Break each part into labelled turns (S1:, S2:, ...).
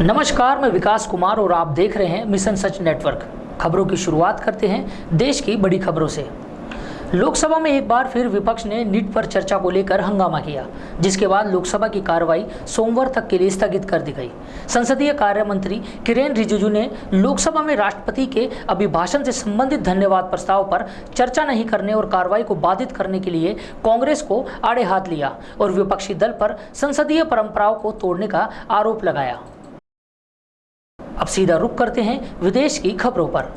S1: नमस्कार, मैं विकास कुमार और आप देख रहे हैं मिशन सच नेटवर्क। खबरों की शुरुआत करते हैं देश की बड़ी खबरों से। लोकसभा में एक बार फिर विपक्ष ने नीट पर चर्चा को लेकर हंगामा किया, जिसके बाद लोकसभा की कार्रवाई सोमवार तक के लिए स्थगित कर दी गई। संसदीय कार्य मंत्री किरेन रिजिजू ने लोकसभा में राष्ट्रपति के अभिभाषण से संबंधित धन्यवाद प्रस्ताव पर चर्चा नहीं करने और कार्रवाई को बाधित करने के लिए कांग्रेस को आड़े हाथ लिया और विपक्षी दल पर संसदीय परंपराओं को तोड़ने का आरोप लगाया। अब सीधा रुख करते हैं विदेश की खबरों पर।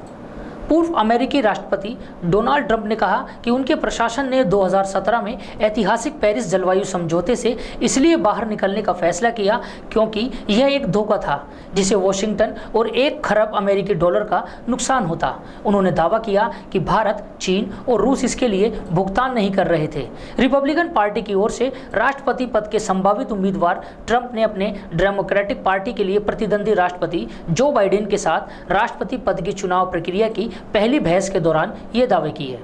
S1: पूर्व अमेरिकी राष्ट्रपति डोनाल्ड ट्रंप ने कहा कि उनके प्रशासन ने 2017 में ऐतिहासिक पेरिस जलवायु समझौते से इसलिए बाहर निकलने का फैसला किया क्योंकि यह एक धोखा था जिसे वॉशिंगटन और $1 खरब अमेरिकी डॉलर का नुकसान होता। उन्होंने दावा किया कि भारत, चीन और रूस इसके लिए भुगतान नहीं कर रहे थे। रिपब्लिकन पार्टी की ओर से राष्ट्रपति पद के संभावित उम्मीदवार ट्रंप ने अपने डेमोक्रेटिक पार्टी के लिए प्रतिद्वंदी राष्ट्रपति जो बाइडेन के साथ राष्ट्रपति पद की चुनाव प्रक्रिया की पहली बहस के दौरान ये दावे किए।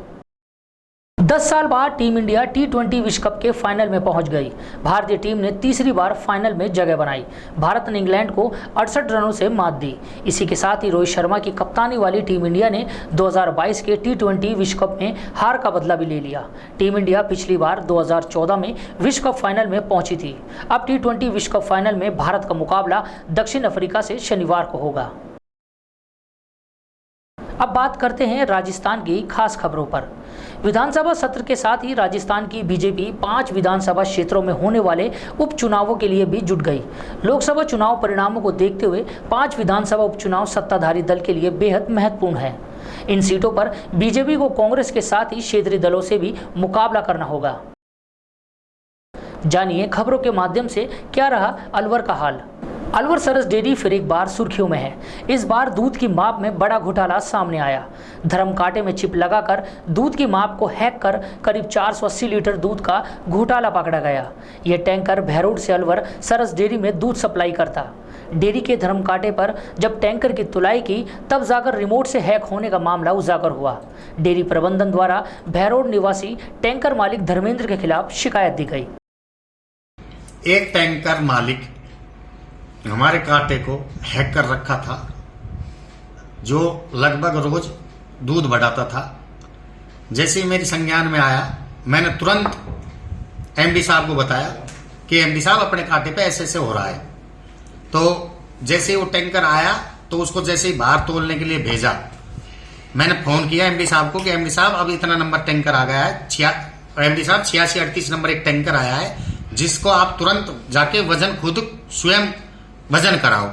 S1: 10 साल बाद टीम इंडिया T20 विश्व कप के फाइनल में पहुंच गई। भारतीय टीम ने तीसरी बार फाइनल में जगह बनाई। भारत ने इंग्लैंड को 68 रनों से मात दी। इसी के साथ ही रोहित शर्मा की कप्तानी वाली टीम इंडिया ने 2022 के T20 विश्व कप में हार का बदला भी ले लिया। टीम इंडिया पिछली बार 2014 में विश्व कप फाइनल में पहुंची थी। अब T20 विश्व कप फाइनल में भारत का मुकाबला दक्षिण अफ्रीका से शनिवार को होगा। अब बात करते हैं राजस्थान की खास खबरों पर। विधानसभा सत्र के साथ ही राजस्थान की बीजेपी 5 विधानसभा क्षेत्रों में होने वाले उपचुनावों के लिए भी जुट गई। लोकसभा चुनाव परिणामों को देखते हुए 5 विधानसभा उपचुनाव सत्ताधारी दल के लिए बेहद महत्वपूर्ण है। इन सीटों पर बीजेपी को कांग्रेस के साथ ही क्षेत्रीय दलों से भी मुकाबला करना होगा। जानिए खबरों के माध्यम से क्या रहा अलवर का हाल। अलवर सरस डेयरी फिर एक बार सुर्खियों में है। इस बार दूध की माप में बड़ा घोटाला सामने आया। धर्म कांटे में चिप लगाकर दूध की माप को हैक कर करीब 480 लीटर दूध का घोटाला पकड़ा गया। यह टैंकर भैरोड से अलवर सरस डेयरी में दूध सप्लाई करता। डेयरी के धर्म कांटे पर जब टैंकर की तुलाई की तब जाकर रिमोट से हैक होने का मामला उजागर हुआ। डेयरी प्रबंधन द्वारा भैरोड निवासी टैंकर मालिक धर्मेंद्र के खिलाफ शिकायत दी गई।
S2: एक टैंकर मालिक हमारे कांटे को हैक कर रखा था, जो लगभग रोज दूध बढ़ाता था। जैसे ही मेरी संज्ञान में आया, मैंने तुरंत एमडी साहब को बताया कि एमडी साहब अपने कांटे पे ऐसे ऐसे हो रहा है। तो जैसे ही वो टैंकर आया तो उसको जैसे ही बाहर तोलने के लिए भेजा, मैंने फोन किया एमडी साहब को कि एमडी साहब अब इतना नंबर टैंकर आ गया है। एमडी साहब 8638 नंबर एक टैंकर आया है, जिसको आप तुरंत जाके वजन खुद स्वयं वजन कराओ।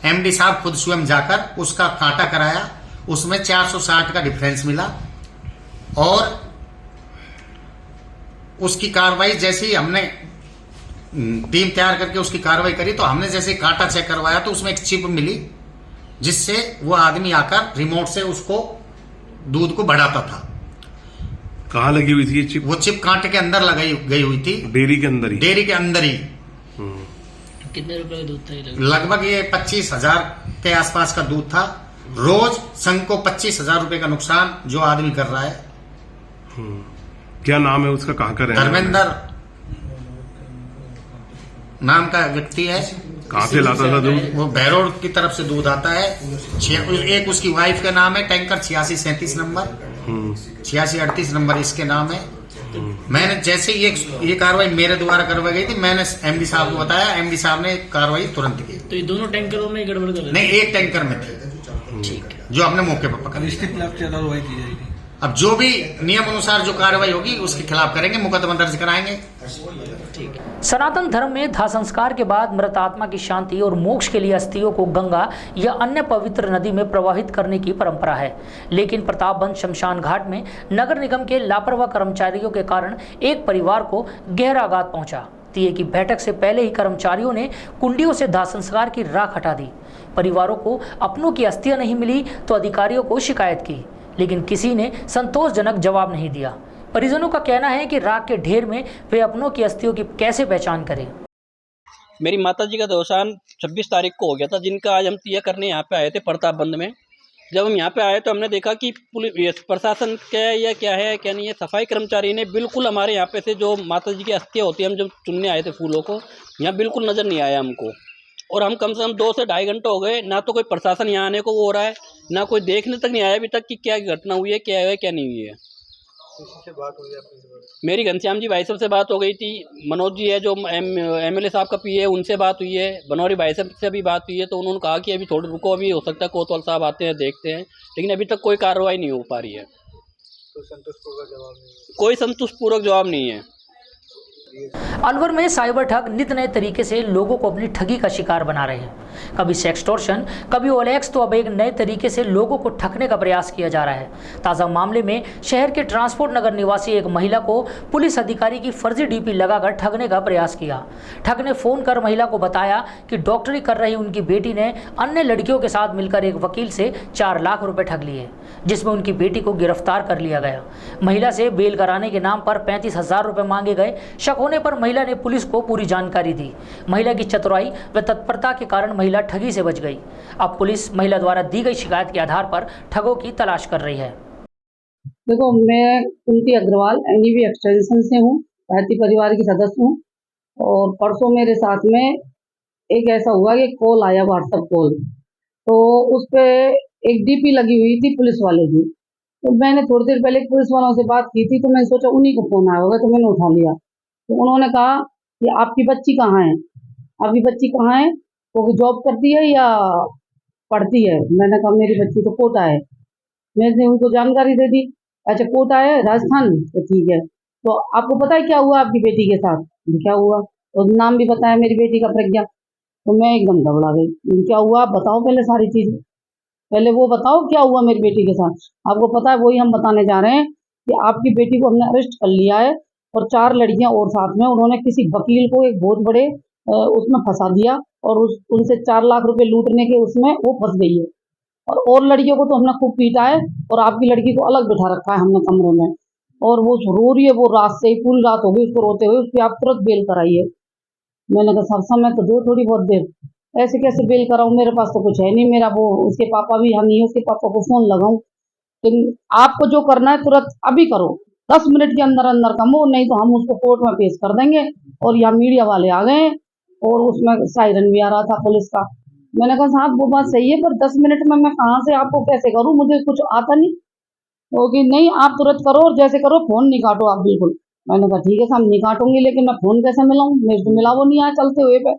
S2: एमडी साहब खुद स्वयं जाकर उसका कांटा कराया। उसमें 460 का डिफरेंस मिला और उसकी कार्रवाई जैसे ही हमने टीम तैयार करके उसकी कार्रवाई करी, तो हमने जैसे ही कांटा चेक करवाया तो उसमें एक चिप मिली, जिससे वो आदमी आकर रिमोट से उसको दूध को बढ़ाता था।
S3: कहाँ लगी हुई थी ये चिप?
S2: वो चिप कांटे के अंदर लगाई गई हुई थी।
S3: डेयरी के अंदर ही?
S2: डेयरी के अंदर ही।
S1: कितने रुपए का दूध था?
S2: लगभग ये 25,000 के आसपास का दूध था। रोज संघ को 25,000 रुपए का नुकसान जो आदमी कर रहा है।
S3: क्या नाम है उसका? कहाँ का रहने?
S2: धर्मेंद्र नाम का व्यक्ति है।
S3: कहाँ से लाता था दूध?
S2: वो भैरोड की तरफ से दूध आता है। एक उसकी वाइफ का नाम है टैंकर 8637 नंबर, 8638 नंबर इसके नाम है। मैंने जैसे ये कार्रवाई मेरे द्वारा करवाई गई थी, मैंने एमडी साहब को बताया। एमडी साहब ने कार्रवाई तुरंत की।
S1: तो ये दोनों टैंकरों में गड़बड़ कर?
S2: नहीं, एक टैंकर में थी। ठीक है, जो हमने मौके पर पकड़ा।
S4: इसके खिलाफ क्या कार्रवाई की जाएगी?
S2: अब जो भी नियम अनुसार जो कार्रवाई होगी उसके खिलाफ करेंगे, मुकदमा दर्ज कराएंगे।
S1: सनातन धर्म में दाह संस्कार के बाद मृत आत्मा की शांति और मोक्ष के लिए अस्थियों को गंगा या अन्य पवित्र नदी में प्रवाहित करने की परंपरा है। लेकिन प्रतापगंज शमशान घाट में नगर निगम के लापरवाह कर्मचारियों के कारण एक परिवार को गहरा आघात पहुंचा। तीये की बैठक से पहले ही कर्मचारियों ने कुंडियों से दाह संस्कार की राख हटा दी। परिवारों को अपनों की अस्थियां नहीं मिली तो अधिकारियों को शिकायत की, लेकिन किसी ने संतोषजनक जवाब नहीं दिया। परिजनों का कहना है कि राख के ढेर में वे अपनों की अस्थियों की कैसे पहचान करें।
S5: मेरी माताजी का देवसान 26 तारीख को हो गया था, जिनका आज हम तिया करने यहाँ पे आए थे प्रतापगंज में। जब हम यहाँ पे आए तो हमने देखा कि पुलिस प्रशासन क्या है या क्या है क्या नहीं है, सफाई कर्मचारी ने बिल्कुल हमारे यहाँ पे से जो माताजी की अस्थियाँ होती है, हम जब चुनने आए थे फूलों को, यहाँ बिल्कुल नज़र नहीं आया हमको। और हम कम से कम 2 से ढाई घंटे हो गए, ना तो कोई प्रशासन यहाँ आने को वो हो रहा है, ना कोई देखने तक नहीं आया अभी तक कि क्या घटना हुई है, क्या है क्या नहीं हुई है। मेरी घनश्याम जी भाई साहब से बात हो गई थी, मनोज जी है जो MLA साहब का पीए है, उनसे बात हुई है, बनौरी भाई साहब से भी बात हुई है, तो उन्होंने कहा कि अभी थोड़ी रुको, अभी हो सकता है कोतवाल साहब आते हैं देखते हैं, लेकिन अभी तक कोई कार्रवाई नहीं हो पा रही है। कोई संतुष्टपूर्वक जवाब नहीं है।
S1: अलवर में साइबर ठग नित नए तरीके से लोगों को अपनी ठगी का शिकार बना रहे हैं। कभी सेक्सटॉर्शन, कभी OLX, तो अब एक नए तरीके से लोगों को ठगने का प्रयास किया जा रहा है। ताज़ा मामले में शहर के ट्रांसपोर्ट नगर निवासी एक महिला को पुलिस अधिकारी की फर्जी DP लगाकर ठगने का प्रयास किया। ठग ने फोन कर महिला को बताया कि डॉक्टरी कर रही उनकी बेटी ने अन्य लड़कियों के साथ मिलकर एक वकील से 4 लाख रुपए ठग लिए, जिसमें उनकी बेटी को गिरफ्तार कर लिया गया। महिला से बेल कराने के नाम पर 35,000 रुपए मांगे गए। शक होने पर महिला ने पुलिस को पूरी जानकारी दी। महिला की चतुराई व तत्परता के कारण महिला ठगी से बच गई। अब पुलिस महिला द्वारा दी गई शिकायत के आधार पर ठगों की तलाश कर रही है।
S4: देखो, मैं कुंती अग्रवाल NEV एक्सटेंशन से हूँ, भारतीय परिवार की सदस्य हूँ। और परसों मेरे साथ में एक ऐसा हुआ कि कॉल आया, व्हाट्सएप कॉल, तो उस पर एक DP लगी हुई थी पुलिस वाले की। तो मैंने थोड़ी देर पहले पुलिस वालों से बात की थी, तो मैंने सोचा उन्हीं को फोन आया होगा, तो मैंने उठा लिया। तो उन्होंने कहा कि आपकी बच्ची कहाँ है, आपकी बच्ची कहाँ है, वो जॉब करती है या पढ़ती है। मैंने कहा मेरी बच्ची तो कोटा है। मैंने उनको जानकारी दे दी। अच्छा, कोटा है राजस्थान में, तो ठीक है। तो आपको पता है क्या हुआ आपकी बेटी के साथ? क्या हुआ? और नाम भी बताया मेरी बेटी का, प्रज्ञा। तो मैं एकदम घबरा गई। क्या हुआ आप बताओ पहले सारी चीजें, पहले वो बताओ क्या हुआ मेरी बेटी के साथ। आपको पता है, वही हम बताने जा रहे हैं कि आपकी बेटी को हमने अरेस्ट कर लिया है, और 4 लड़कियां और साथ में, उन्होंने किसी वकील को एक बहुत बड़े उसमें फंसा दिया, और उनसे 4 लाख रुपए लूटने के उसमें वो फंस गई है। और लड़कियों को तो हमने खूब पीटा है, और आपकी लड़की को अलग बिठा रखा है हमने कमरे में, और वो रो रही है। वो रात से ही पूरी रात हो गई उसको रोते हुए। उसकी आप तुरंत बेल कराइए। मैंने कहा सब समय तो दो, थोड़ी बहुत देर, ऐसे कैसे बेल कराऊं, मेरे पास तो कुछ है नहीं। मेरा वो उसके पापा भी यहाँ नहीं है, उसके पापा को फोन लगाऊं। लेकिन आपको जो करना है तुरंत अभी करो, 10 मिनट के अंदर अंदर कम हो, नहीं तो हम उसको कोर्ट में पेश कर देंगे। और यहाँ मीडिया वाले आ गए हैं, और उसमें सायरन भी आ रहा था पुलिस का। मैंने कहा साहब वो बात सही है, पर 10 मिनट में मैं कहाँ से आपको कैसे करूँ, मुझे कुछ आता नहीं। तो कि नहीं आप तुरंत करो, और जैसे करो फोन नहीं काटो आप बिल्कुल। मैंने कहा ठीक है साहब नहीं काटूंगी, लेकिन मैं फोन कैसे मिलाऊं, मेरे को मिला वो नहीं आया चलते हुए पे।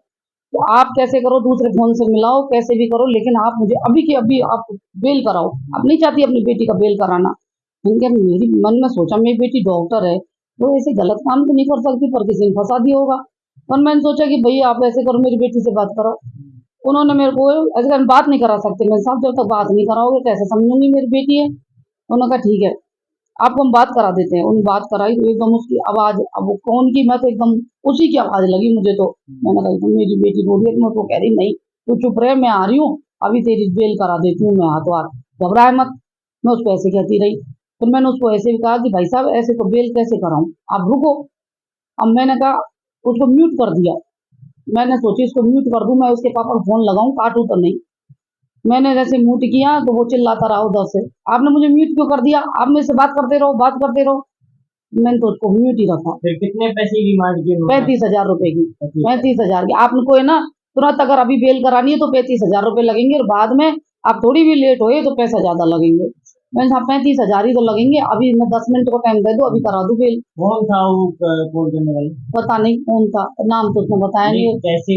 S4: तो आप कैसे करो, दूसरे फोन से मिलाओ, कैसे भी करो, लेकिन आप मुझे अभी के अभी आप बेल कराओ। अब नहीं चाहती अपनी बेटी का बेल कराना, क्योंकि मेरी मन में सोचा मेरी बेटी डॉक्टर है, वो ऐसे गलत काम तो नहीं कर सकती, पर किसी ने फंसा दिया होगा। और मैंने सोचा कि भैया आप ऐसे करो, मेरी बेटी से बात करो। उन्होंने मेरे को ऐसे बात नहीं करा सकते। मैं साहब जब तक बात नहीं कराओगे कैसे समझूंगी मेरी बेटी है। उन्होंने कहा ठीक है आपको हम बात करा देते हैं। उन बात कराई तो एकदम उसकी आवाज, अब वो कौन की, मैं तो एकदम उसी की आवाज लगी मुझे। तो मैंने कहा तुम मेरी बेटी रो रही है, मैं तो कह रही नहीं तू चुप रहे, मैं आ रही हूँ, अभी तेरी बेल करा देती हूँ मैं, हाथों हाथ, घबराए मत। मैं उसको ऐसे कहती रही। फिर मैंने उसको ऐसे भी कहा कि भाई साहब ऐसे तो बेल कैसे कराऊं, आप रुको। अब मैंने कहा उसको म्यूट कर दिया। मैंने सोची इसको म्यूट कर दूं, मैं उसके पापा को फोन लगाऊं, काटूं तो नहीं। मैंने जैसे म्यूट किया तो वो चिल्लाता रहा उधर से, आपने मुझे म्यूट क्यों कर दिया, आप मेरे से बात करते रहो, बात करते रहो। मैंने तो उसको म्यूट ही रखा।
S6: फिर कितने पैसे की मांग की?
S4: 35,000 रुपए की। 35,000 की आपको है ना, तुरंत अगर अभी बेल करानी है तो 35,000 रुपए लगेंगे, और बाद में आप थोड़ी भी लेट हुए तो पैसा ज्यादा लगेंगे। मैंने कहा 35,000 ही तो लगेंगे, अभी मैं 10 मिनट को टाइम दे दो, अभी करा दूं बेल।
S6: कौन था वो कॉल करने वाला?
S4: पता नहीं कौन था, नाम तो उसने बताया नहीं।
S6: कैसे?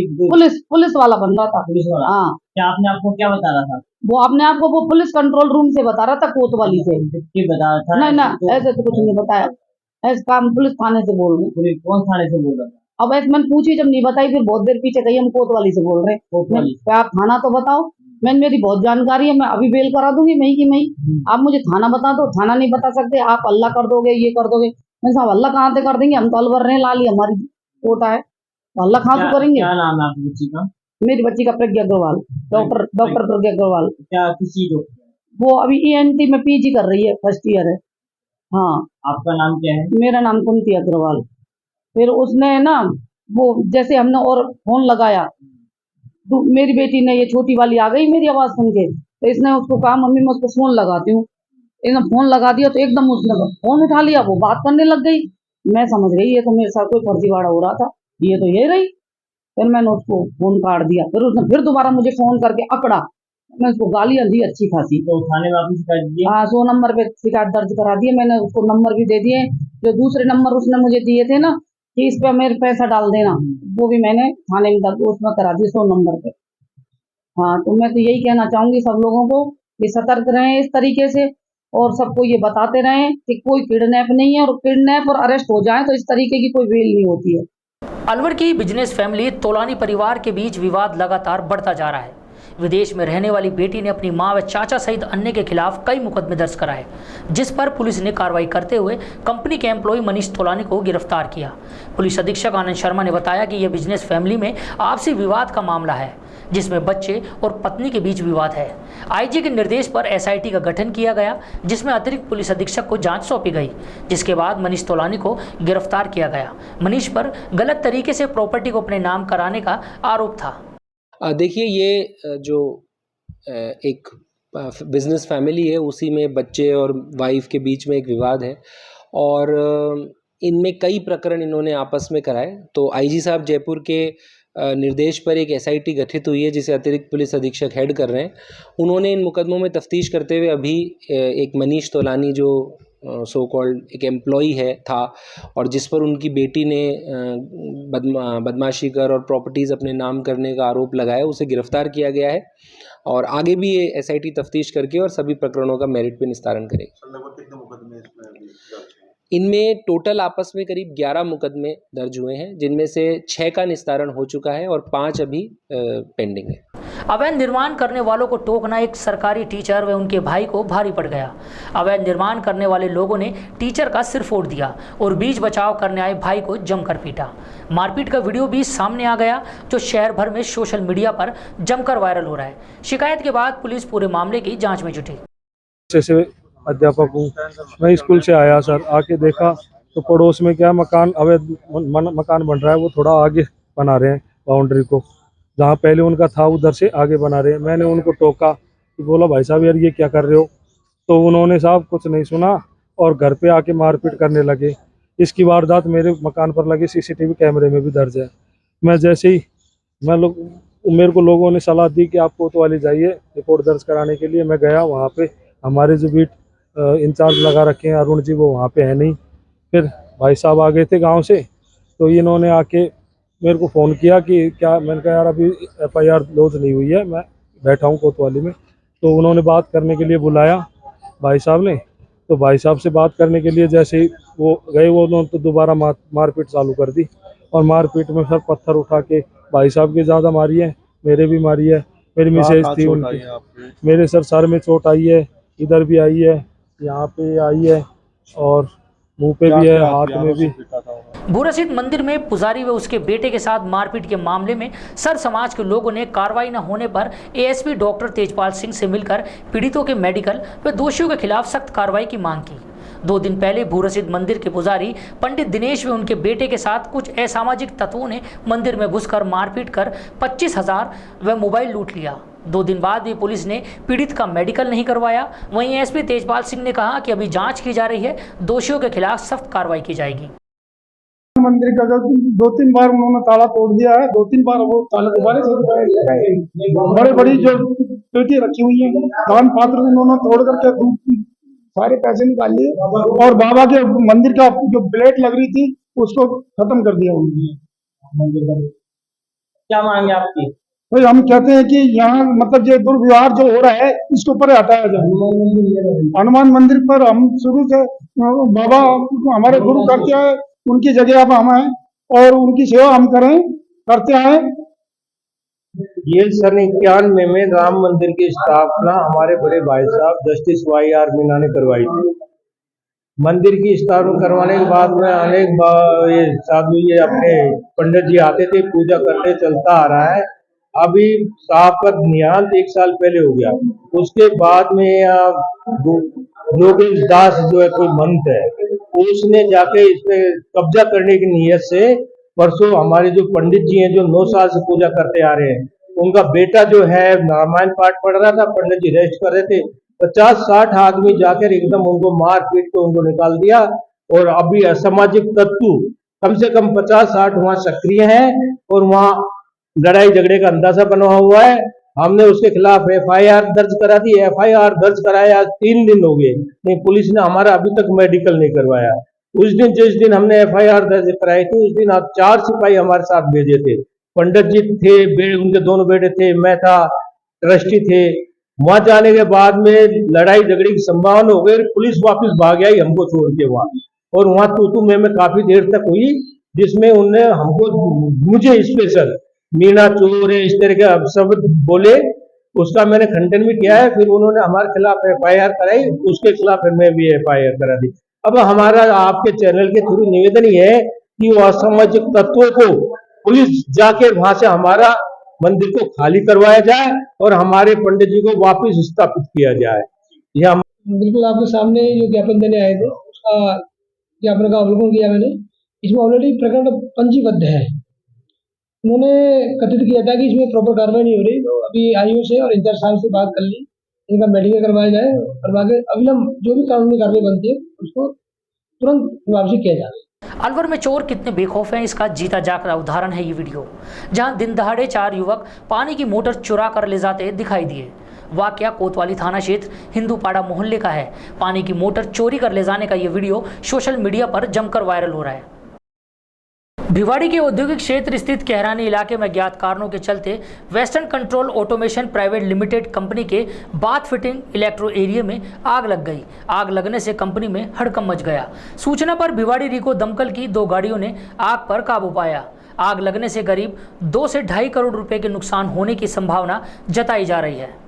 S4: पुलिस वाला बन रहा था।
S6: पुलिस वाला?
S4: हाँ।
S6: क्या आपने आपको क्या बता रहा था?
S4: वो अपने आप को वो पुलिस कंट्रोल रूम से बता रहा था, कोतवाली से।
S6: बता रहा था?
S4: नहीं ना, ऐसे तो कुछ नहीं बताया। ऐसे काम पुलिस थाने से बोल रहे।
S6: पुलिस कौन थाने से बोल रहा था?
S4: अब ऐसे मैंने पूछी, जब नहीं बताई फिर बहुत देर पीछे गई, हम कोतवाली से बोल रहे हैं।
S6: कोतवाली?
S4: तो आप थाना तो बताओ। मैंने मेरी बहुत जानकारी है, मैं अभी बेल करा दूंगी मई की मई। आप मुझे थाना बता दो। थाना नहीं बता सकते आप, अल्लाह कर दोगे, ये कर दोगे। मैं साहब अल्लाह कहाँ से कर देंगे, हम तो अलवर रहे, लाली हमारी कोटा है, तो अल्लाह कहाँ से करेंगे।
S6: क्या नाम है आपकी बच्ची का?
S4: मेरी बच्ची का प्रज्ञा अग्रवाल, डॉक्टर प्रज्ञा अग्रवाल।
S6: क्या किसी डॉक्टर?
S4: वो अभी ENT में PG कर रही है, फर्स्ट ईयर है। हाँ।
S6: आपका नाम क्या है?
S4: मेरा नाम कुंती अग्रवाल। फिर उसने ना वो जैसे हमने और फोन लगाया तो मेरी बेटी ने, ये छोटी वाली आ गई मेरी आवाज सुन के, तो इसने उसको कहा मम्मी मैं उसको फोन लगाती हूँ। इसने फोन लगा दिया तो एकदम उसने फोन उठा लिया, वो बात करने लग गई। मैं समझ गई ये तो मेरे साथ कोई फर्जीवाड़ा हो रहा था, ये तो ये रही। फिर मैंने उसको फोन काट दिया। फिर उसने फिर दोबारा मुझे फोन करके अकड़ा, मैं उसको गालियां दी अच्छी खासी।
S6: तो थाने में आपने शिकायत दी है?
S4: हाँ, 100 नंबर पे शिकायत दर्ज करा दी है। मैंने उसको नंबर भी दे दिए, जो दूसरे नंबर उसने मुझे दिए थे ना कि इस पे मेरे पैसा डाल देना, वो भी मैंने थाने में दर्ज उसमें करा दिए 100 नंबर पे। हाँ, तो मैं तो यही कहना चाहूंगी सब लोगों को कि सतर्क रहें इस तरीके से, और सबको ये बताते रहें कि कोई किडनैप नहीं है, और किडनैप और अरेस्ट हो जाए तो इस तरीके की कोई बेल नहीं होती है।
S1: अलवर की बिजनेस फैमिली तोलानी परिवार के बीच विवाद लगातार बढ़ता जा रहा है। विदेश में रहने वाली बेटी ने अपनी मां व चाचा सहित अन्य के खिलाफ कई मुकदमे दर्ज कराए, जिस पर पुलिस ने कार्रवाई करते हुए कंपनी के एम्प्लॉय मनीष तोलानी को गिरफ्तार किया। पुलिस अधीक्षक आनंद शर्मा ने बताया कि यह बिजनेस फैमिली में आपसी विवाद का मामला है, जिसमें बच्चे और पत्नी के बीच विवाद है। आईजी के निर्देश पर एसआईटी का गठन किया गया, जिसमें अतिरिक्त पुलिस अधीक्षक को जांच सौंपी गई, जिसके बाद मनीष तोलानी को गिरफ्तार किया गया। मनीष पर गलत तरीके से प्रॉपर्टी को अपने नाम कराने का आरोप था।
S7: देखिए, ये जो एक बिजनेस फैमिली है, उसी में बच्चे और वाइफ के बीच में एक विवाद है, और इनमें कई प्रकरण इन्होंने आपस में कराए। तो आईजी साहब जयपुर के निर्देश पर एक एसआईटी गठित हुई है, जिसे अतिरिक्त पुलिस अधीक्षक हेड कर रहे हैं। उन्होंने इन मुकदमों में तफ्तीश करते हुए अभी एक मनीष तोलानी जो सो कॉल्ड एक एम्प्लॉई था, और जिस पर उनकी बेटी ने बदमाशी कर और प्रॉपर्टीज़ अपने नाम करने का आरोप लगाया, उसे गिरफ्तार किया गया है, और आगे भी ये एसआईटी तफ्तीश करके और सभी प्रकरणों का मेरिट पे निस्तारण करेगी। इनमें टोटल आपस में करीब 11 मुकदमे दर्ज हुए हैं, जिनमें से 6 का निस्तारण हो चुका है और 5 अभी पेंडिंग है।
S1: अवैध निर्माण करने वालों को टोकना एक सरकारी टीचर व उनके भाई को भारी पड़ गया। अवैध निर्माण करने वाले लोगों ने टीचर का सिर फोड़ दिया और बीच बचाव करने आए भाई को जमकर पीटा। मारपीट का वीडियो भी सामने आ गया, जो शहर भर में सोशल मीडिया पर जमकर वायरल हो रहा है। शिकायत के बाद पुलिस पूरे मामले की जाँच में जुटी।
S8: जैसे अध्यापक हूँ, मैं स्कूल से आया सर, आके देखा तो पड़ोस में क्या मकान अवैध मकान बन रहा है, वो थोड़ा आगे बना रहे हैं बाउंड्री को, जहाँ पहले उनका था उधर से आगे बना रहे हैं। मैंने उनको टोका कि बोला भाई साहब यार ये क्या कर रहे हो, तो उन्होंने साहब कुछ नहीं सुना और घर पे आके मारपीट करने लगे। इसकी वारदात मेरे मकान पर लगे सीसीटीवी कैमरे में भी दर्ज है। मैं जैसे ही मेरे को लोगों ने सलाह दी कि आप कोतवाली जाइए रिपोर्ट दर्ज कराने के लिए। मैं गया वहाँ पे, हमारे जो बीट इंचार्ज लगा रखे हैं अरुण जी, वो वहाँ पे है नहीं। फिर भाई साहब आ गए थे गांव से, तो इन्होंने आके मेरे को फ़ोन किया कि क्या, मैंने कहा यार अभी एफआईआर लॉन्च नहीं हुई है, मैं बैठा हूँ कोतवाली में। तो उन्होंने बात करने के लिए बुलाया भाई साहब ने, तो भाई साहब से बात करने के लिए जैसे ही वो गए, वो उन्होंने तो दोबारा मारपीट चालू कर दी, और मारपीट में सर पत्थर उठा के भाई साहब के ज़्यादा मारी है, मेरे भी मारी है। मेरी मिसेज थी उनकी, मेरे सर में चोट आई है, इधर भी आई है, यहाँ पे आई है, और मुंह पे भी है, हाथ में भी।
S1: भूरसिद्ध मंदिर में पुजारी व उसके बेटे के साथ मारपीट के मामले में सर समाज के लोगों ने कार्रवाई न होने पर एएसपी डॉक्टर तेजपाल सिंह से मिलकर पीड़ितों के मेडिकल व दोषियों के खिलाफ सख्त कार्रवाई की मांग की। 2 दिन पहले भूरसिद्ध मंदिर के पुजारी पंडित दिनेश व उनके बेटे के साथ कुछ असामाजिक तत्वों ने मंदिर में घुसकर मारपीट कर 25,000 व मोबाइल लूट लिया। 2 दिन बाद भी पुलिस ने पीड़ित का मेडिकल नहीं करवाया। वहीं एसपी तेजपाल सिंह ने कहा कि अभी जांच की जा रही है, दोषियों के खिलाफ सख्त कार्रवाई की जाएगी।
S9: मंदिर का 2-3 बार उन्होंने ताला तोड़ दिया है, 2-3 बार वो ताला दोबारा से बड़े बड़ी जो पेटी रखी हुई है, दान पात्र उन्होंने तोड़ करके सारे पैसे निकाल लिए, और बाबा के मंदिर का जो प्लेट लग रही थी उसको खत्म कर दिया उन्होंने।
S6: क्या मांगे आपकी?
S9: भाई हम कहते हैं कि यहाँ मतलब ये दुर्व्यवहार जो हो रहा है इसके ऊपर हटाया जाए। हनुमान मंदिर पर हम शुरू से बाबा हमारे गुरु करते आए, उनकी जगह अब हम हैं और उनकी सेवा हम करते आए।
S10: ये सन 91 में राम मंदिर की स्थापना हमारे बड़े भाई साहब जस्टिस YR मीना ने करवाई थी। मंदिर की स्थापना करवाने के बाद में अनेक बार ये साधु ये अपने पंडित जी आते थे, पूजा करते, चलता आ रहा है। अभी साहब का देहांत 1 साल पहले हो गया। उसके बाद में योगेश दास जो है कोई मंत है, उसने जाके इस पे कब्जा करने की नीयत से परसों हमारे जो पंडित जी हैं जो 9 साल से पूजा करते आ रहे हैं, उनका बेटा जो है रामायण पाठ पढ़ रहा था, पंडित जी रेस्ट कर रहे थे, 50-60 आदमी जाकर एकदम उनको मार पीट के उनको निकाल दिया। और अभी असामाजिक तत्व कम से कम 50-60 वहाँ सक्रिय हैं और वहाँ लड़ाई झगड़े का अंदाजा बना हुआ है। हमने उसके खिलाफ FIR दर्ज करा दी। FIR दर्ज कराया आज 3 दिन हो गए, लेकिन पुलिस ने हमारा अभी तक मेडिकल नहीं करवाया। उस दिन जिस दिन हमने FIR दर्ज कराई थी उस दिन आप 4 सिपाही हमारे साथ भेजे थे। पंडित जी थे, उनके दोनों बेटे थे, मैं था, ट्रस्टी थे। वहां जाने के बाद में लड़ाई झगड़े की संभावना हो गई, पुलिस वापस भाग आई हमको छोड़ के वहां, और वहां तू मैं काफी देर तक हुई, जिसमें उनने हमको, मुझे स्पेशल मीना चोर है इस तरह के शब्द बोले। उसका मैंने खंडन भी किया है। फिर उन्होंने हमारे खिलाफ FIR कराई, उसके खिलाफ मैं भी FIR करा दी। अब हमारा आपके चैनल के थ्रू निवेदन ही है कि वो असामाजिक तत्वों को पुलिस जाके वहां से हमारा मंदिर को खाली करवाया जाए और हमारे पंडित जी को वापस स्थापित किया जाए। यह
S11: बिल्कुल आपके सामने जो ज्ञापन देने आए थे उसका ज्ञापन का अवलोकन किया मैंने। इसमें ऑलरेडी प्रकरण पंजीबद्ध है। उन्होंने कथित किया था कि इसमें प्रॉपर कार्रवाई नहीं हो रही, तो अभी आईओ से और इंचार्ज साहब से बात कर ली, इनका मेडिकल करवाया जाए, करवा के अविलंब जो भी कानूनी कार्रवाई बनती है उसको तुरंत वापसी किया जाए।
S1: अलवर में चोर कितने बेखौफ हैं इसका जीता जागता उदाहरण है ये वीडियो, जहां दिन दहाड़े 4 युवक पानी की मोटर चुरा कर ले जाते दिखाई दिए। वाकया कोतवाली थाना क्षेत्र हिंदूपाड़ा मोहल्ले का है। पानी की मोटर चोरी कर ले जाने का ये वीडियो सोशल मीडिया पर जमकर वायरल हो रहा है। भिवाड़ी के औद्योगिक क्षेत्र स्थित कहरानी इलाके में ज्ञात कारणों के चलते western control automation private limited company के बाथ फिटिंग इलेक्ट्रो एरिया में आग लग गई। आग लगने से कंपनी में हड़कंप मच गया। सूचना पर भिवाड़ी रिको दमकल की 2 गाड़ियों ने आग पर काबू पाया। आग लगने से करीब 2 से 2.5 करोड़ रुपए के नुकसान होने की संभावना जताई जा रही है।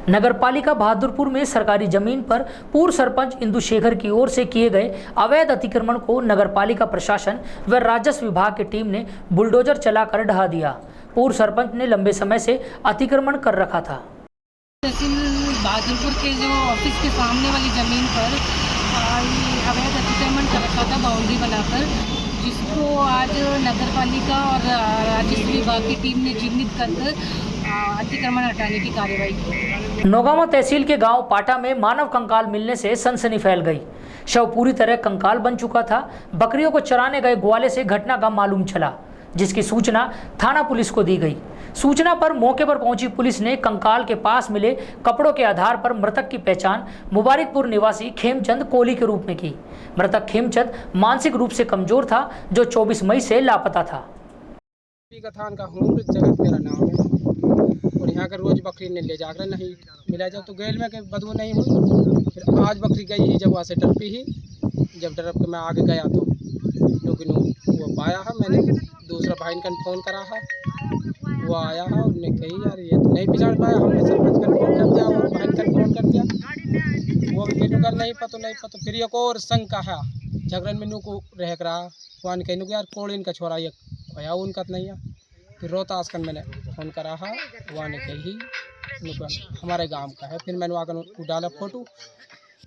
S1: नगर पालिका बहादुरपुर में सरकारी जमीन पर पूर्व सरपंच इंदु शेखर की ओर से किए गए अवैध अतिक्रमण को नगर पालिका प्रशासन व राजस्व विभाग की टीम ने बुलडोजर चलाकर ढहा दिया। पूर्व सरपंच ने लंबे समय से अतिक्रमण कर रखा था।
S12: बहादुरपुर के जो ऑफिस के सामने वाली जमीन पर अवैध अतिक्रमण कर रखा था बाउंड्री बनाकर, जिसको आज नगर पालिका और राजस्व विभाग की टीम ने चिन्हित कर अतिक्रमण हटाने की कार्रवाई की।
S1: नौगांवा तहसील के गांव पाटा में मानव कंकाल मिलने से सनसनी फैल गई। शव पूरी तरह कंकाल बन चुका था। बकरियों को चराने गए ग्वाले से घटना का मालूम चला, जिसकी सूचना थाना पुलिस को दी गई। सूचना पर मौके पर पहुंची पुलिस ने कंकाल के पास मिले कपड़ों के आधार पर मृतक की पहचान मुबारकपुर निवासी खेमचंद कोहली के रूप में की। मृतक खेमचंद मानसिक रूप से कमजोर था, जो 24 मई से लापता था।
S13: थान का हूँ, जगत मेरा नाम है, और यहाँ का रोज बकरी ने ले जाकर नहीं मिला। जब तो गैल में के बदबू नहीं हुई, फिर आज बकरी गई ही जब वहाँ से डरपी ही। जब डरप के मैं आगे गया तो लेकिन वो पाया है। मैंने दूसरा भाई का फ़ोन करा है, वो आया है, उन्होंने कही यार ये तो नहीं पहचान पाया। हमने सरपंच का फ़ोन कर दिया और भाई का फ़ोन कर दिया, वो भी मेनू कर नहीं पता। फिर एक और संग का है झगड़न मेनू को रह करा वहाँ ने कही यार कोड़ इनका छोरा ये खोया उनका नहीं है। फिर रोहतास का मैंने फ़ोन करा है, वहाँ ने कही हमारे गांव का है। फिर मैंने वहाँ डाला फोटो,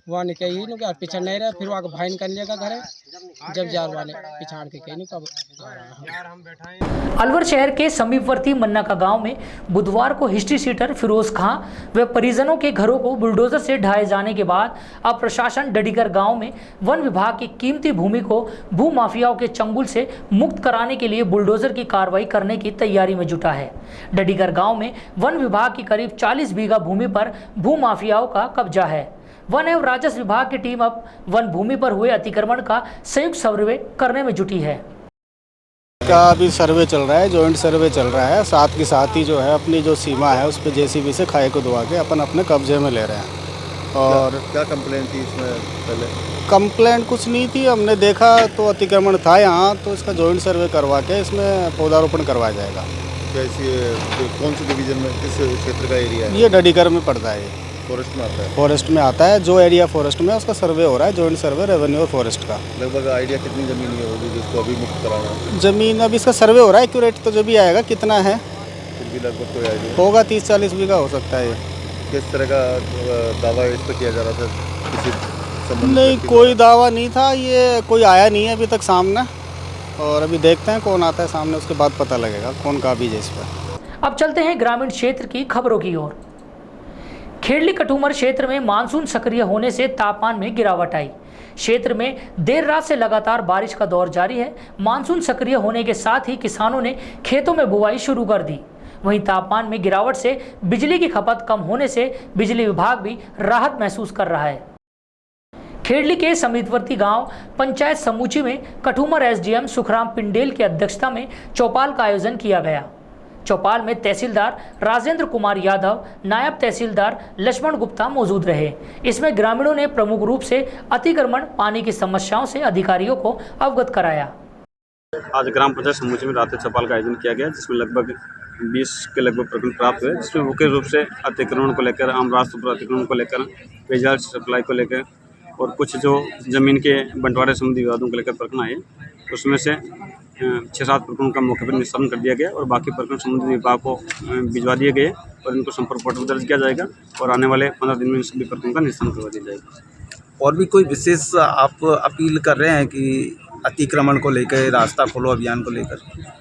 S13: वहाँ ने कही यार पिछड़ नहीं रहा। फिर वहाँ भाई कर लिया घरे, जब जार वाले पिछाड़ के कहीं कब।
S1: अलवर शहर के समीपवर्ती मन्ना का गांव में बुधवार को हिस्ट्री सीटर फिरोज खां व परिजनों के घरों को बुलडोजर से ढाए जाने के बाद अब प्रशासन डडीगर गांव में वन विभाग की कीमती भूमि को भू माफियाओं के चंगुल से मुक्त कराने के लिए बुलडोजर की कार्रवाई करने की तैयारी में जुटा है। डडीगर गांव में वन विभाग की करीब 40 बीघा भूमि पर भू माफियाओं का कब्जा है। वन एवं राजस्व विभाग की टीम अब वन भूमि पर हुए अतिक्रमण का संयुक्त सर्वे करने में जुटी है।
S14: का अभी सर्वे चल रहा है, जॉइंट सर्वे चल रहा है। साथ के साथ ही जो है अपनी जो सीमा है उस पर JCB से खाई को दबा के अपन अपने कब्जे में ले रहे हैं। और
S15: क्या कंप्लेंट थी इसमें पहले?
S14: कंप्लेंट कुछ नहीं थी, हमने देखा तो अतिक्रमण था यहाँ, तो इसका जॉइंट सर्वे करवा के इसमें पौधारोपण करवाया जाएगा।
S15: कैसी कौन सी डिवीजन में, किस क्षेत्र का एरिया है?
S14: ये डडीगर में पड़ता है। ये
S15: फॉरेस्ट में आता है?
S14: फॉरेस्ट में आता है। जो एरिया फॉरेस्ट में है उसका सर्वे हो रहा है, जॉइंट सर्वे रेवेन्यू और फॉरेस्ट का।
S15: लगभग आइडिया कितनी ज़मीन होगी जिसको अभी मुक्त कराना है?
S14: ज़मीन अभी इसका सर्वे हो रहा है, एक्यूरेट तो जो भी आएगा कितना है
S15: फिर भी लगभग कोई आइडिया
S14: होगा 30-40 बीघा हो सकता है।
S15: किस तरह का दावा इस पर किया जा रहा था? किसी संबंध
S14: नहीं, कोई दावा नहीं था, ये कोई आया नहीं है अभी तक सामने, और अभी देखते हैं कौन आता है सामने, उसके बाद पता लगेगा कौन का बीज है इस पर।
S1: अब चलते हैं ग्रामीण क्षेत्र की खबरों की ओर। खेड़ली कटुमर क्षेत्र में मानसून सक्रिय होने से तापमान में गिरावट आई। क्षेत्र में देर रात से लगातार बारिश का दौर जारी है। मानसून सक्रिय होने के साथ ही किसानों ने खेतों में बुवाई शुरू कर दी। वहीं तापमान में गिरावट से बिजली की खपत कम होने से बिजली विभाग भी राहत महसूस कर रहा है। खेड़ली के समीपवर्ती गांव पंचायत समूची में कटुमर एसडीएम सुखराम पिंडेल की अध्यक्षता में चौपाल का आयोजन किया गया। चौपाल में तहसीलदार राजेंद्र कुमार यादव, नायब तहसीलदार लक्ष्मण गुप्ता मौजूद रहे। इसमें ग्रामीणों ने प्रमुख रूप से अतिक्रमण, पानी की समस्याओं से अधिकारियों को अवगत कराया।
S16: आज ग्राम पंचायत समूची में रात्रि चौपाल का आयोजन किया गया, जिसमें लगभग 20 के लगभग प्रकरण प्राप्त हुए, जिसमें मुख्य रूप से अतिक्रमण को लेकर, आम रास्ते पर अतिक्रमण को लेकर, पेयजल सप्लाई को लेकर और कुछ जो जमीन के बंटवारे संबंधी विवादों को लेकर प्रकरण आए। उसमें से 6-7 प्रकरणों का मौके पर निस्तारण कर दिया गया और बाकी प्रकरण संबंधित विभाग को भिजवा दिए गए और इनको संपर्क पोर्टल दर्ज किया जाएगा और आने वाले 15 दिन में इन सभी प्रकरणों का निस्तारण करवा दिया जाएगा।
S17: और भी कोई विशेष आप अपील कर रहे हैं कि अतिक्रमण को लेकर, रास्ता खोलो अभियान को लेकर?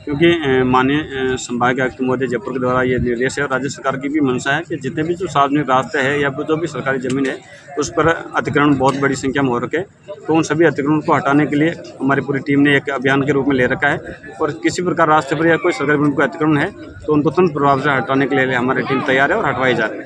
S16: क्योंकि माननीय संभाग आयुक्त महोदय जयपुर के द्वारा ये निर्देश है और राज्य सरकार की भी मंशा है कि जितने भी जो सार्वजनिक रास्ते हैं या जो भी सरकारी ज़मीन है उस पर अतिक्रमण बहुत बड़ी संख्या में हो रखे, तो उन सभी अतिक्रमण को हटाने के लिए हमारी पूरी टीम ने एक अभियान के रूप में ले रखा है और किसी प्रकार रास्ते पर या कोई सरकारी ज़मीन पर अतिक्रमण है तो उनको तुरंत प्रभाव से हटाने के लिए हमारी टीम तैयार है और हटवाई जा रही है।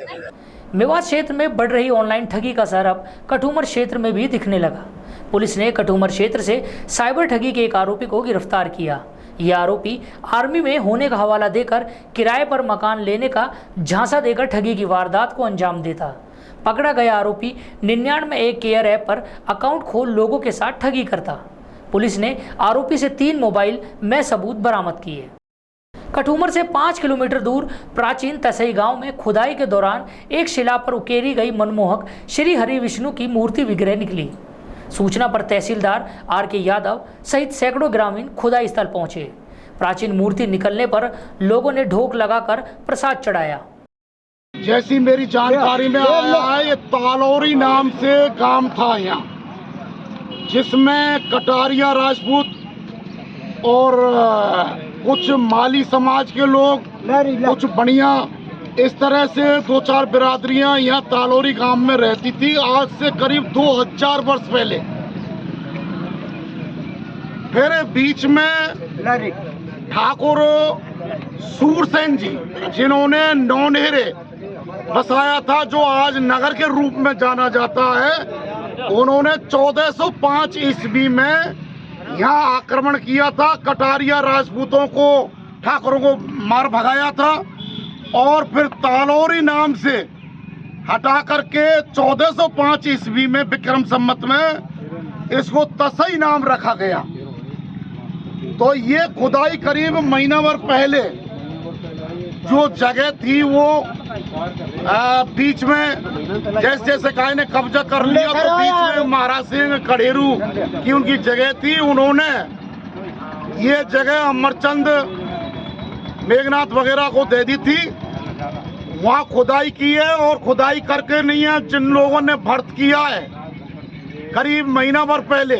S1: मेवात क्षेत्र में बढ़ रही ऑनलाइन ठगी का असर अब कटुमर क्षेत्र में भी दिखने लगा। पुलिस ने कटुमर क्षेत्र से साइबर ठगी के एक आरोपी को गिरफ्तार किया। यह आरोपी आर्मी में होने का हवाला देकर किराए पर मकान लेने का झांसा देकर ठगी की वारदात को अंजाम देता। पकड़ा गया आरोपी 99 एक केयर ऐप पर अकाउंट खोल लोगों के साथ ठगी करता। पुलिस ने आरोपी से 3 मोबाइल में सबूत बरामद किए। कटुमर से 5 किलोमीटर दूर प्राचीन तसई गांव में खुदाई के दौरान एक शिला पर उकेरी गई मनमोहक श्री हरि विष्णु की मूर्ति विग्रह निकली। सूचना पर तहसीलदार आर.के. यादव सहित सैकड़ों ग्रामीण खुदाई स्थल पहुंचे। प्राचीन मूर्ति निकलने पर लोगों ने ढोक लगाकर प्रसाद चढ़ाया।
S9: जैसी मेरी जानकारी में आया है, ये तालौरी नाम से गांव था यहाँ, जिसमें कटारिया राजपूत और कुछ माली समाज के लोग, कुछ बढ़िया इस तरह से 2-4 बिरादरियां यहाँ तालौरी गांव में रहती थी। आज से करीब 2000 वर्ष पहले। फिर बीच में ठाकुर सूरसेन जी, जिन्होंने नौनेरे बसाया था, जो आज नगर के रूप में जाना जाता है, उन्होंने 1405 ईस्वी में यहाँ आक्रमण किया था। कटारिया राजपूतों को, ठाकुरों को मार भगाया था और फिर तालौरी नाम से हटा करके 1405 ईस्वी में विक्रम संवत में इसको तसई नाम रखा गया। तो ये खुदाई करीब महीना भर पहले जो जगह थी वो बीच में जैसे जैसे काय ने कब्जा कर लिया, तो बीच में महाराज सिंह कड़ेरू की उनकी जगह थी। उन्होंने ये जगह अमरचंद, मेघनाथ वगैरह को दे दी थी। वहाँ खुदाई की है और खुदाई करके नहीं है, जिन लोगों ने भर्त किया है करीब महीना भर पहले।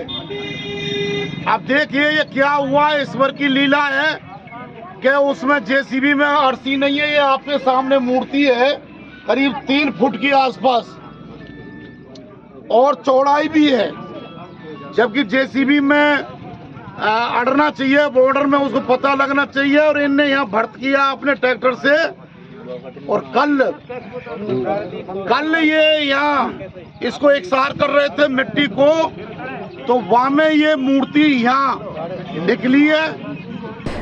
S9: अब देखिए ये क्या हुआ, ईश्वर की लीला है कि उसमें जेसीबी में अड़सी नहीं है। ये आपके सामने मूर्ति है करीब 3 फुट के आसपास और चौड़ाई भी है, जबकि जेसीबी में अड़ना चाहिए, बॉर्डर में उसको पता लगना चाहिए। और इनने यहाँ भर्त किया अपने ट्रैक्टर से। और कल ये यहाँ इसको एकसार कर रहे थे मिट्टी को, तो वहाँ में ये मूर्ति यहाँ निकली है।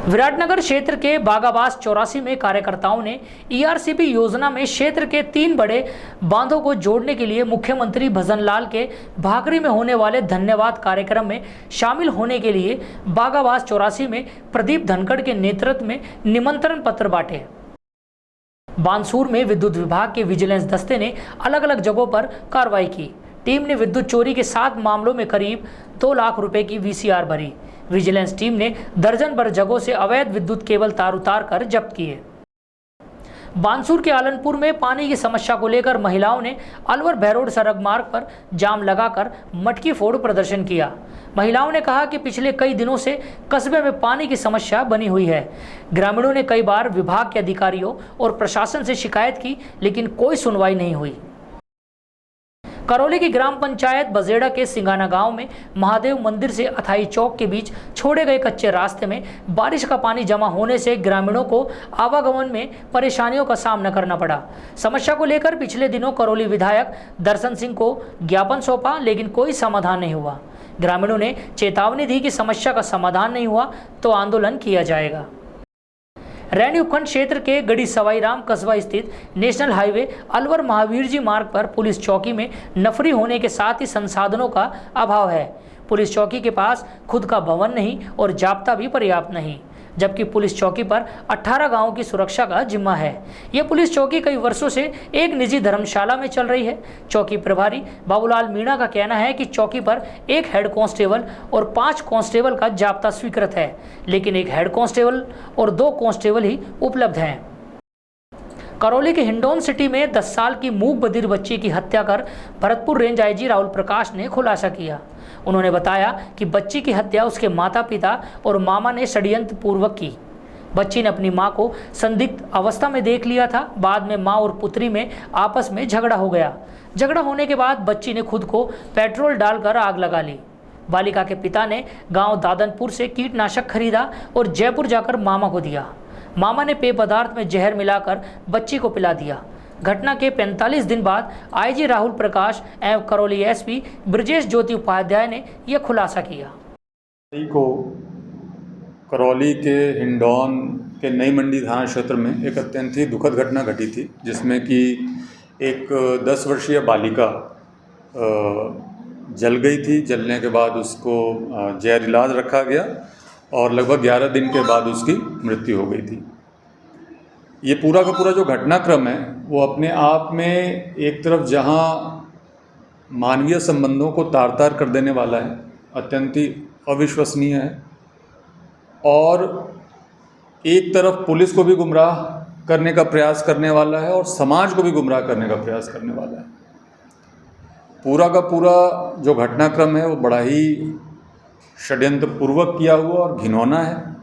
S1: विराटनगर क्षेत्र के बागाबास 84 में कार्यकर्ताओं ने ईआरसीपी योजना में क्षेत्र के 3 बड़े बांधों को जोड़ने के लिए मुख्यमंत्री भजनलाल के भाकरी में होने वाले धन्यवाद कार्यक्रम में शामिल होने के लिए बागाबास 84 में प्रदीप धनखड़ के नेतृत्व में निमंत्रण पत्र बांटे। बानसूर में विद्युत विभाग के विजिलेंस दस्ते ने अलग अलग जगहों पर कार्रवाई की। टीम ने विद्युत चोरी के 7 मामलों में करीब 2 लाख रुपए की वीसीआर भरी। विजिलेंस टीम ने दर्जन भर जगहों से अवैध विद्युत केबल तार उतार कर जब्त किए। बानसूर के आलनपुर में पानी की समस्या को लेकर महिलाओं ने अलवर भैरोड सड़क मार्ग पर जाम लगाकर मटकी फोड़ प्रदर्शन किया। महिलाओं ने कहा कि पिछले कई दिनों से कस्बे में पानी की समस्या बनी हुई है। ग्रामीणों ने कई बार विभाग के अधिकारियों और प्रशासन से शिकायत की, लेकिन कोई सुनवाई नहीं हुई। करौली की ग्राम पंचायत बजेड़ा के सिंगाना गांव में महादेव मंदिर से अथाई चौक के बीच छोड़े गए कच्चे रास्ते में बारिश का पानी जमा होने से ग्रामीणों को आवागमन में परेशानियों का सामना करना पड़ा। समस्या को लेकर पिछले दिनों करौली विधायक दर्शन सिंह को ज्ञापन सौंपा, लेकिन कोई समाधान नहीं हुआ। ग्रामीणों ने चेतावनी दी कि समस्या का समाधान नहीं हुआ तो आंदोलन किया जाएगा। रैनी उपखंड क्षेत्र के गढ़ी सवाई राम कस्बा स्थित नेशनल हाईवे अलवर महावीर जी मार्ग पर पुलिस चौकी में नफरी होने के साथ ही संसाधनों का अभाव है। पुलिस चौकी के पास खुद का भवन नहीं और जाब्ता भी पर्याप्त नहीं, जबकि पुलिस चौकी पर 18 गांवों की सुरक्षा का जिम्मा है। यह पुलिस चौकी कई वर्षों से एक निजी धर्मशाला में चल रही है। चौकी प्रभारी बाबूलाल मीणा का कहना है कि चौकी पर एक हेड कांस्टेबल और 5 कांस्टेबल का जाब्ता स्वीकृत है, लेकिन एक हेड कांस्टेबल और 2 कांस्टेबल ही उपलब्ध हैं। करौली के हिंडौन सिटी में 10 साल की मूक बधिर बच्ची की हत्या कर भरतपुर रेंज आईजी राहुल प्रकाश ने खुलासा किया। उन्होंने बताया कि बच्ची की हत्या उसके माता पिता और मामा ने षड्यंत्र पूर्वक की। बच्ची ने अपनी मां को संदिग्ध अवस्था में देख लिया था। बाद में मां और पुत्री में आपस में झगड़ा हो गया। झगड़ा होने के बाद बच्ची ने खुद को पेट्रोल डालकर आग लगा ली। बालिका के पिता ने गांव दादनपुर से कीटनाशक खरीदा और जयपुर जाकर मामा को दिया। मामा ने पेय पदार्थ में जहर मिलाकर बच्ची को पिला दिया। घटना के 45 दिन बाद आईजी राहुल प्रकाश एवं करौली एसपी ब्रजेश ज्योति उपाध्याय ने यह खुलासा किया।
S18: को करौली के हिंडौन के नई मंडी थाना क्षेत्र में एक अत्यंत ही दुखद घटना घटी थी, जिसमें कि एक 10 वर्षीय बालिका जल गई थी। जलने के बाद उसको जहर इलाज रखा गया और लगभग 11 दिन के बाद उसकी मृत्यु हो गई थी। ये पूरा का पूरा जो घटनाक्रम है वो अपने आप में एक तरफ जहाँ मानवीय संबंधों को तार तार कर देने वाला है, अत्यंत ही अविश्वसनीय है, और एक तरफ पुलिस को भी गुमराह करने का प्रयास करने वाला है और समाज को भी गुमराह करने का प्रयास करने वाला है। पूरा का पूरा जो घटनाक्रम है वो बड़ा ही षड्यंत्र पूर्वक किया हुआ और घिनौना है,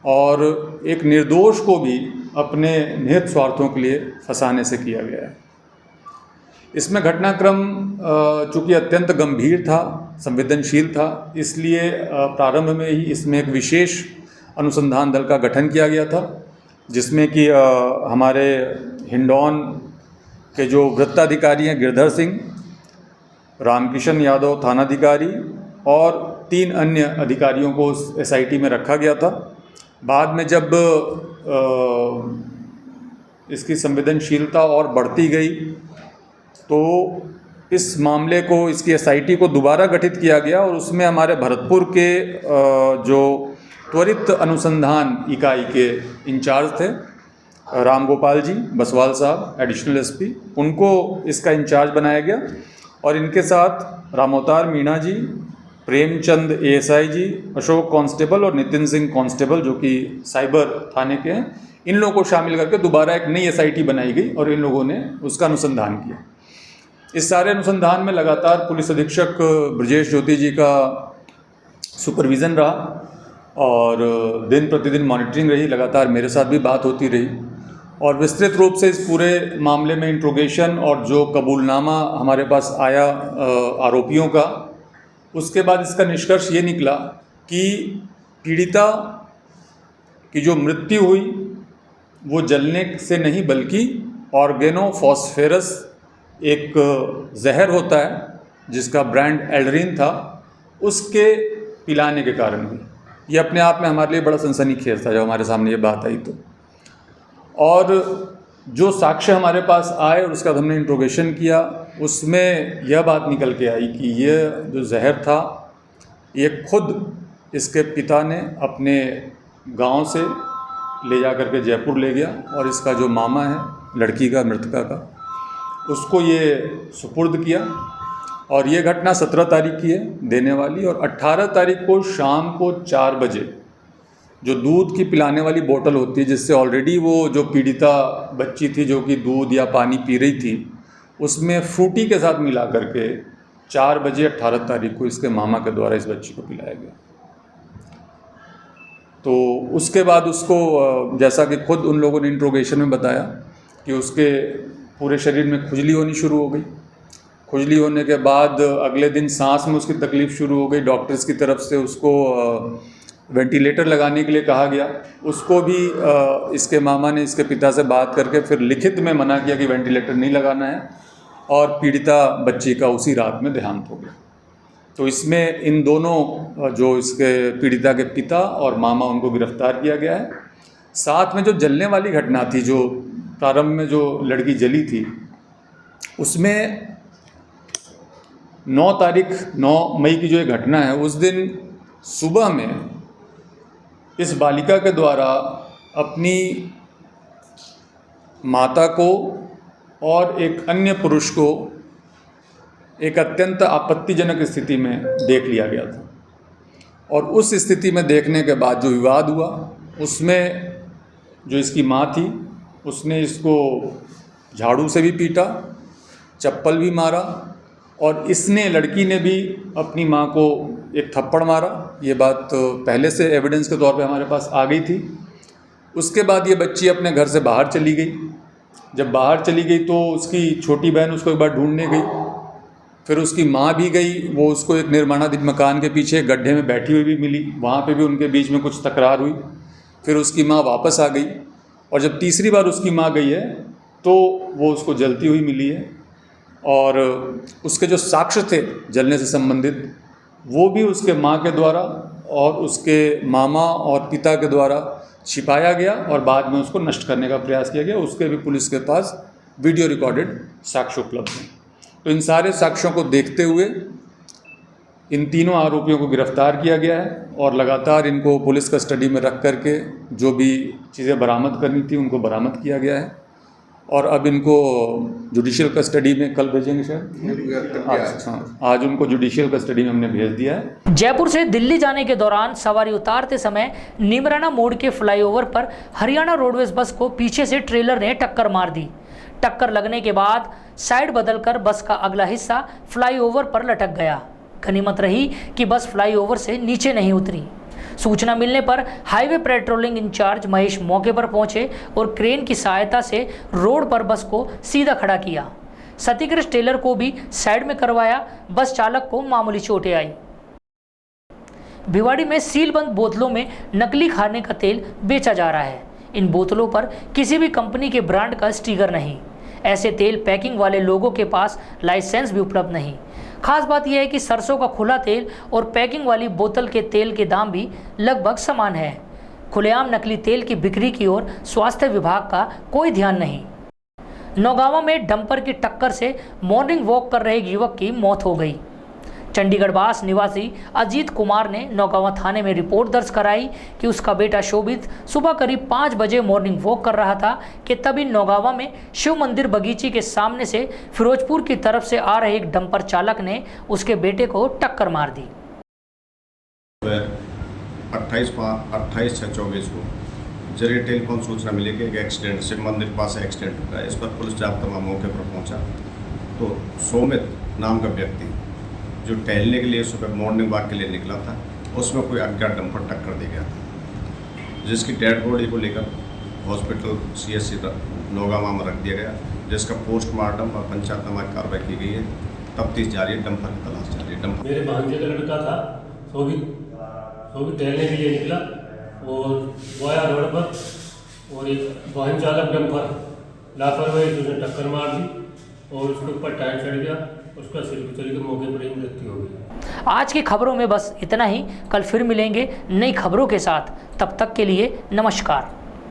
S18: और एक निर्दोष को भी अपने निहित स्वार्थों के लिए फंसाने से किया गया है। इसमें घटनाक्रम चूँकि अत्यंत गंभीर था, संवेदनशील था, इसलिए प्रारंभ में ही इसमें एक विशेष अनुसंधान दल का गठन किया गया था, जिसमें कि हमारे हिंडौन के जो वृत्ताधिकारी हैं गिरधर सिंह, रामकिशन यादव थानाधिकारी और 3 अन्य अधिकारियों को उस एसआईटी में रखा गया था। बाद में जब इसकी संवेदनशीलता और बढ़ती गई तो इस मामले को, इसकी एसआईटी को दोबारा गठित किया गया और उसमें हमारे भरतपुर के जो त्वरित अनुसंधान इकाई के इंचार्ज थे राम गोपाल जी बसवाल साहब एडिशनल एसपी, उनको इसका इंचार्ज बनाया गया और इनके साथ रामोतार मीणा जी, प्रेमचंद एएसआई जी, अशोक कांस्टेबल और नितिन सिंह कांस्टेबल जो कि साइबर थाने के हैं, इन लोगों को शामिल करके दोबारा एक नई एसआईटी बनाई गई और इन लोगों ने उसका अनुसंधान किया। इस सारे अनुसंधान में लगातार पुलिस अधीक्षक ब्रजेश ज्योति जी का सुपरविज़न रहा और दिन प्रतिदिन मॉनिटरिंग रही। लगातार मेरे साथ भी बात होती रही और विस्तृत रूप से इस पूरे मामले में इंट्रोगेशन और जो कबूलनामा हमारे पास आया आरोपियों का, उसके बाद इसका निष्कर्ष ये निकला कि पीड़िता की जो मृत्यु हुई वो जलने से नहीं बल्कि ऑर्गेनोफॉस्फेरस एक जहर होता है जिसका ब्रांड एल्ड्रीन था, उसके पिलाने के कारण हुई। ये अपने आप में हमारे लिए बड़ा सनसनीखेज था जब हमारे सामने ये बात आई तो। और जो साक्ष्य हमारे पास आए और उसका हमने इंट्रोगेशन किया, उसमें यह बात निकल के आई कि ये जो जहर था ये खुद इसके पिता ने अपने गांव से ले जा करके जयपुर ले गया और इसका जो मामा है लड़की का, मृतका का, उसको ये सुपुर्द किया। और ये घटना 17 तारीख की है देने वाली, और 18 तारीख को शाम को 4 बजे जो दूध की पिलाने वाली बोतल होती है जिससे ऑलरेडी वो जो पीड़िता बच्ची थी जो कि दूध या पानी पी रही थी, उसमें फ्रूटी के साथ मिला करके 4 बजे 18 तारीख को इसके मामा के द्वारा इस बच्ची को पिलाया गया। तो उसके बाद उसको, जैसा कि खुद उन लोगों ने इंट्रोगेशन में बताया कि उसके पूरे शरीर में खुजली होनी शुरू हो गई खुजली होने के बाद अगले दिन सांस में उसकी तकलीफ़ शुरू हो गई। डॉक्टर्स की तरफ से उसको वेंटिलेटर लगाने के लिए कहा गया। उसको भी इसके मामा ने इसके पिता से बात करके फिर लिखित में मना किया कि वेंटिलेटर नहीं लगाना है, और पीड़िता बच्ची का उसी रात में देहांत हो गया। तो इसमें इन दोनों जो इसके पीड़िता के पिता और मामा, उनको गिरफ्तार किया गया है। साथ में जो जलने वाली घटना थी, जो प्रारंभ में जो लड़की जली थी, उसमें 9 मई की जो ये घटना है, उस दिन सुबह में इस बालिका के द्वारा अपनी माता को और एक अन्य पुरुष को एक अत्यंत आपत्तिजनक स्थिति में देख लिया गया था। और उस स्थिति में देखने के बाद जो विवाद हुआ, उसमें जो इसकी माँ थी, उसने इसको झाड़ू से भी पीटा, चप्पल भी मारा, और इसने, लड़की ने भी अपनी माँ को एक थप्पड़ मारा। ये बात पहले से एविडेंस के तौर पे हमारे पास आ गई थी। उसके बाद ये बच्ची अपने घर से बाहर चली गई। जब बाहर चली गई तो उसकी छोटी बहन उसको एक बार ढूंढने गई, फिर उसकी माँ भी गई। वो उसको एक निर्माणाधीन मकान के पीछे गड्ढे में बैठी हुई भी मिली, वहाँ पे भी उनके बीच में कुछ तकरार हुई। फिर उसकी माँ वापस आ गई, और जब तीसरी बार उसकी माँ गई है तो वो उसको जलती हुई मिली है। और उसके जो साक्ष्य थे जलने से संबंधित, वो भी उसके माँ के द्वारा और उसके मामा और पिता के द्वारा छिपाया गया, और बाद में उसको नष्ट करने का प्रयास किया गया। उसके भी पुलिस के पास वीडियो रिकॉर्डेड साक्ष्य उपलब्ध हैं। तो इन सारे साक्ष्यों को देखते हुए इन तीनों आरोपियों को गिरफ्तार किया गया है, और लगातार इनको पुलिस कस्टडी में रख करके जो भी चीज़ें बरामद करनी थी उनको बरामद किया गया है। और अब इनको जुडिशियल कस्टडी में कल भेजेंगे शायद, आज उनको जुडिशियल कस्टडी में हमने भेज दिया है।
S1: जयपुर से दिल्ली जाने के दौरान सवारी उतारते समय नीमराना मोड़ के फ्लाईओवर पर हरियाणा रोडवेज बस को पीछे से ट्रेलर ने टक्कर मार दी। टक्कर लगने के बाद साइड बदलकर बस का अगला हिस्सा फ्लाईओवर पर लटक गया। गनीमत रही कि बस फ्लाईओवर से नीचे नहीं उतरी। सूचना मिलने पर हाईवे पेट्रोलिंग इंचार्ज महेश मौके पर पहुंचे और क्रेन की सहायता से रोड पर बस को सीधा खड़ा किया। क्षतिग्रस्त ट्रेलर को भी साइड में करवाया। बस चालक को मामूली चोटें आई। भिवाड़ी में सीलबंद बोतलों में नकली खाने का तेल बेचा जा रहा है। इन बोतलों पर किसी भी कंपनी के ब्रांड का स्टिकर नहीं। ऐसे तेल पैकिंग वाले लोगों के पास लाइसेंस भी उपलब्ध नहीं। खास बात यह है कि सरसों का खुला तेल और पैकिंग वाली बोतल के तेल के दाम भी लगभग समान है। खुलेआम नकली तेल की बिक्री की ओर स्वास्थ्य विभाग का कोई ध्यान नहीं। नौगावा में डंपर की टक्कर से मॉर्निंग वॉक कर रहे एक युवक की मौत हो गई। चंडीगढ़ बास निवासी अजीत कुमार ने नौगावा थाने में रिपोर्ट दर्ज कराई कि उसका बेटा शोभित सुबह करीब 5 बजे मॉर्निंग वॉक कर रहा था कि तभी नौगावा में शिव मंदिर बगीचे के सामने से फिरोजपुर की तरफ से आ रहे एक डंपर चालक ने उसके बेटे को टक्कर मार दी।
S19: 28/6/24 को जरिए टेलीफोन सूचना मिली कि एक एक्सीडेंट शिव मंदिर के पास एक्सीडेंट हुआ है। इस पर पुलिस जाब्ता मौके पर पहुंचा तो सोमित नाम का व्यक्ति जो टहलने के लिए सुबह मॉर्निंग वॉक के लिए निकला था, उसमें कोई अज्ञात डंपर टक्कर दे गया था, जिसकी डेड बॉडी को लेकर हॉस्पिटल CSC नौगावा में रख दिया गया, जिसका पोस्टमार्टम और पंचायतनामा कार्रवाई की गई है। तफ्तीश जारी है, डंपर की तलाश जारी है। डंपर
S20: मेरे भांजे का लड़का था, शोभित टहलने के लिए निकला और गोया रोड पर और एक वाहन चालक डंपर लापरवाही से उसने टक्कर मार दी और उसके ऊपर टायर चढ़ गया। उसका सिर कुचल के मौके पर ही मृत्यु हो गई।
S1: आज की खबरों में बस इतना ही। कल फिर मिलेंगे नई खबरों के साथ। तब तक के लिए नमस्कार।